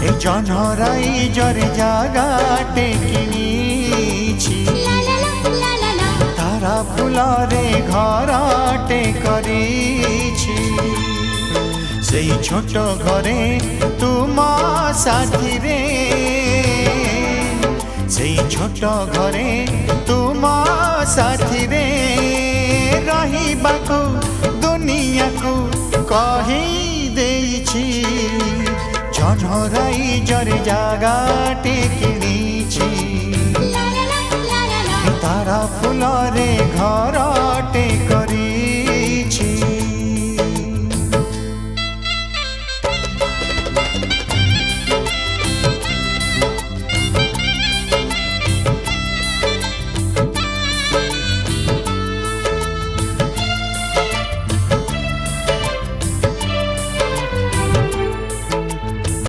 এই জনরাই জরে জাগাটে কিনিছি তারা ফুলরে ঘরটে করিছি সেই ছোট ঘরে তুম সাথীরে সেই ছোট ঘরে তুম সাথীরে রহিবাকু দুনিয়াকু কহি দেইছি জনরাই জরে জাগাটে কিনিছি তারা ফুলরে ঘর